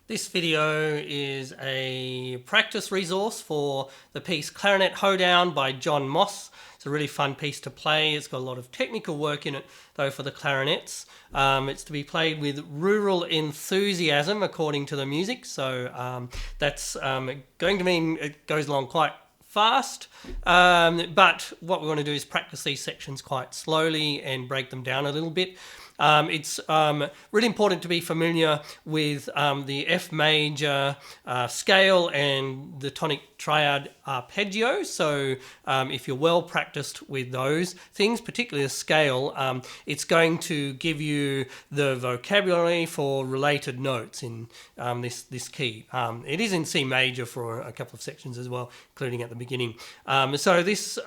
This video is a practice resource for the piece Clarinet Hoedown by John Moss. It's a really fun piece to play. It's got a lot of technical work in it, though, for the clarinets. It's to be played with rural enthusiasm, according to the music. So that's going to mean it goes along quite fast, but what we want to do is practice these sections quite slowly and break them down a little bit. It's really important to be familiar with the F major scale and the tonic triad arpeggio. So if you're well practiced with those things, particularly the scale, it's going to give you the vocabulary for related notes in this key. It is in C major for a couple of sections as well, including at the beginning. So this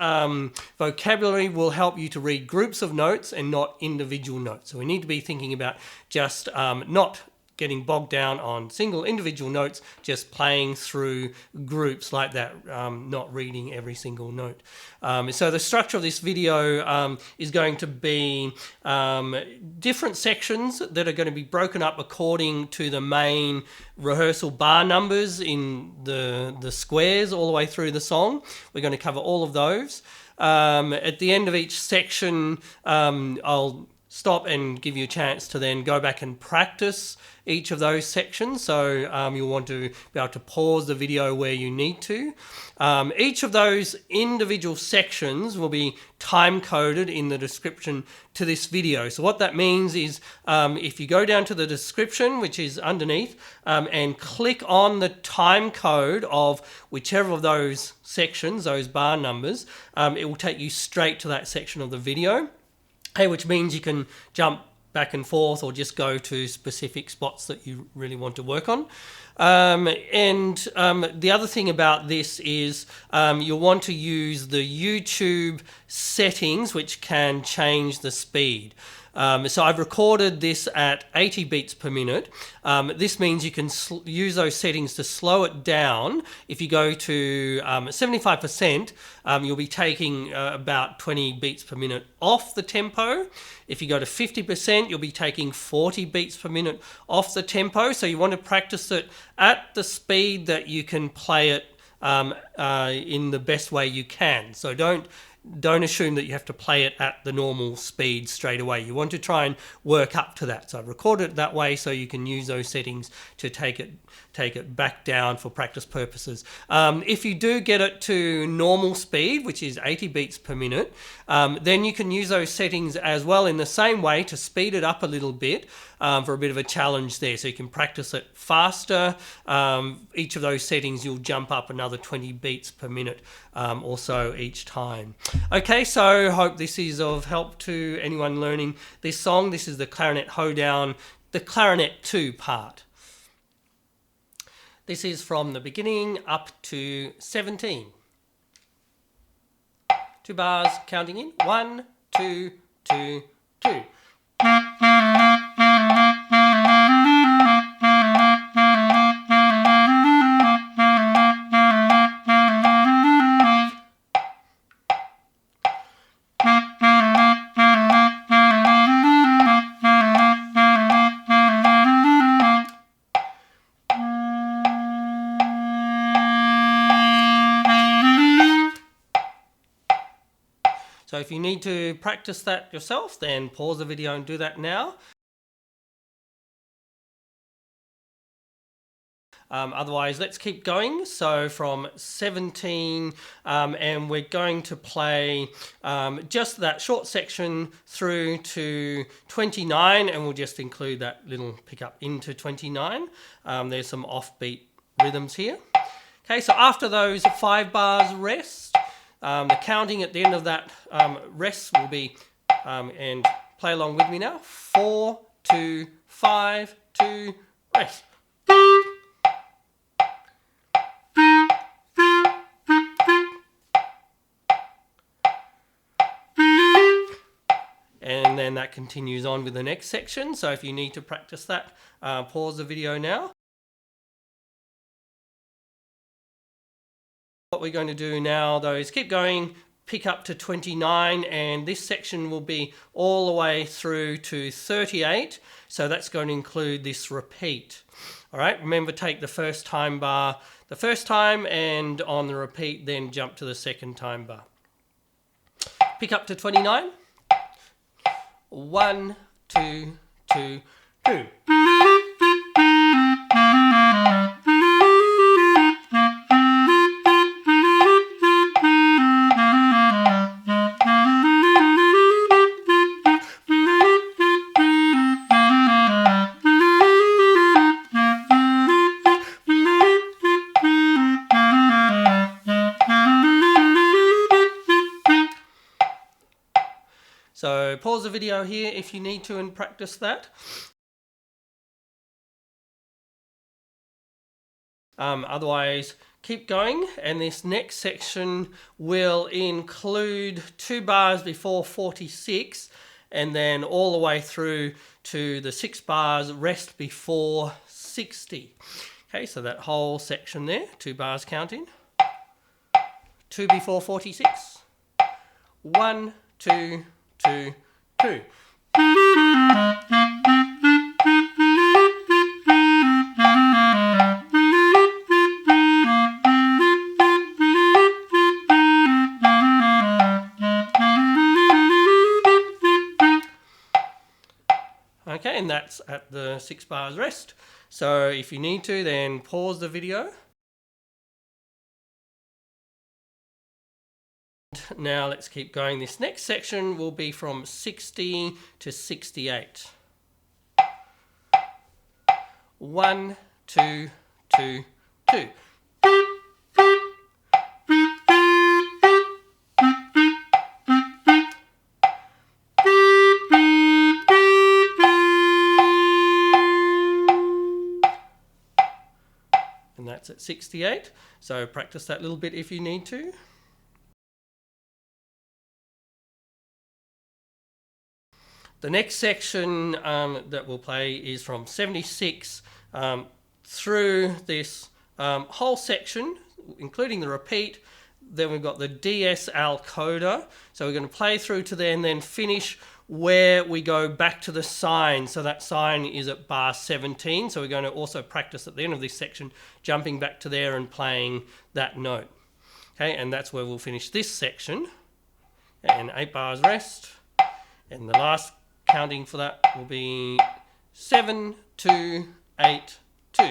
vocabulary will help you to read groups of notes and not individual notes. So we need to be thinking about just not getting bogged down on single individual notes, just playing through groups like that, not reading every single note. So the structure of this video is going to be different sections that are going to be broken up according to the main rehearsal bar numbers in the squares all the way through the song. We're going to cover all of those. At the end of each section, I'll stop and give you a chance to then go back and practice each of those sections. So you'll want to be able to pause the video where you need to. Each of those individual sections will be time coded in the description to this video. So what that means is if you go down to the description, which is underneath, and click on the time code of whichever of those sections, those bar numbers, it will take you straight to that section of the video. Which means you can jump back and forth or just go to specific spots that you really want to work on. The other thing about this is you'll want to use the YouTube settings, which can change the speed. So I've recorded this at 80 beats per minute. This means you can use those settings to slow it down. If you go to 75%, you'll be taking about 20 beats per minute off the tempo. If you go to 50%, you'll be taking 40 beats per minute off the tempo. So you want to practice it at the speed that you can play it in the best way you can. So don't assume that you have to play it at the normal speed straight away. You want to try and work up to that. So I've recorded it that way so you can use those settings to take it back down for practice purposes. If you do get it to normal speed, which is 80 beats per minute, then you can use those settings as well in the same way to speed it up a little bit for a bit of a challenge there. So you can practice it faster. Each of those settings you'll jump up another 20 beats per minute or so each time. Okay, so hope this is of help to anyone learning this song. This is the Clarinet Hoedown, the Clarinet 2 part. This is from the beginning up to 17. 2 bars counting in. 1, 2, 2, 2. So if you need to practice that yourself, then pause the video and do that now. Otherwise, let's keep going. So from 17, and we're going to play just that short section through to 29, and we'll just include that little pickup into 29. There's some offbeat rhythms here. Okay, so after those 5 bars rest, the counting at the end of that rest will be, and play along with me now, 4, 2, 5, 2, rest. And then that continues on with the next section. So if you need to practice that, pause the video now. What we're going to do now, though, is keep going pick up to 29, and this section will be all the way through to 38, so that's going to include this repeat. All right, remember, take the first time bar the first time, and on the repeat then jump to the second time bar. Pick up to 29. 1, 2, 2, 2. So pause the video here if you need to and practice that. Otherwise, keep going, and this next section will include 2 bars before 46 and then all the way through to the 6 bars rest before 60. Okay, so that whole section there, 2 bars counting. 2 before 46. 1, 2, 2, 2. Okay, and that's at the 6 bars rest. So if you need to, then pause the video. Now let's keep going. This next section will be from 60 to 68. 1, 2, 2, 2. And that's at 68. So practice that little bit if you need to. The next section that we'll play is from 76 through this whole section, including the repeat. Then we've got the DSL CODA. So we're going to play through to there and then finish where we go back to the sign. So that sign is at bar 17. So we're going to also practice at the end of this section, jumping back to there and playing that note. Okay, and that's where we'll finish this section. And 8 bars rest. And the last counting for that will be 7, 2, 8, 2.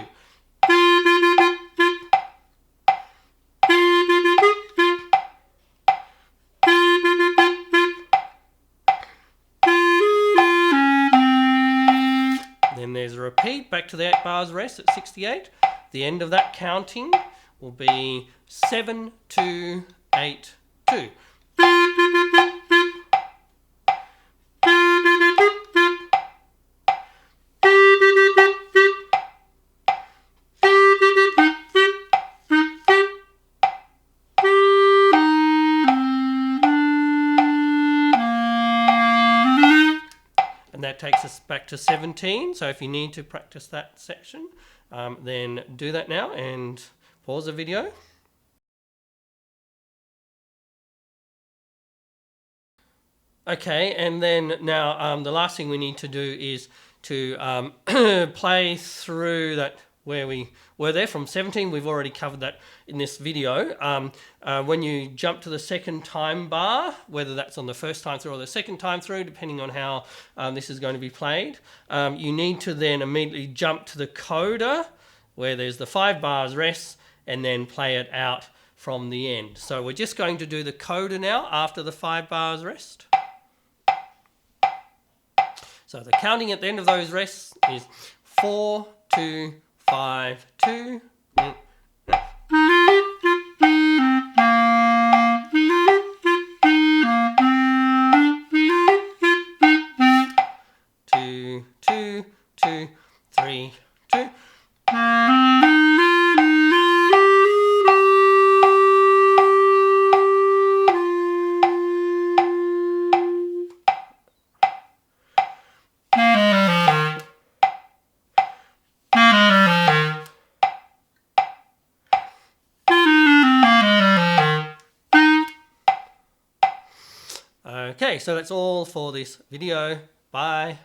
Then there's a repeat back to the 8 bars rest at 68. The end of that counting will be 7, 2, 8, 2. And that takes us back to 17. So if you need to practice that section, then do that now and pause the video. Okay, and then now the last thing we need to do is to play through that where we were there from 17. We've already covered that in this video. When you jump to the second time bar, whether that's on the first time through or the second time through, depending on how this is going to be played, you need to then immediately jump to the CODA, where there's the 5 bars rest, and then play it out from the end. So we're just going to do the CODA now after the 5 bars rest. So the counting at the end of those rests is 4, 2, 5, 2. 2, 2, 2, 3, 2. Okay, so that's all for this video. Bye.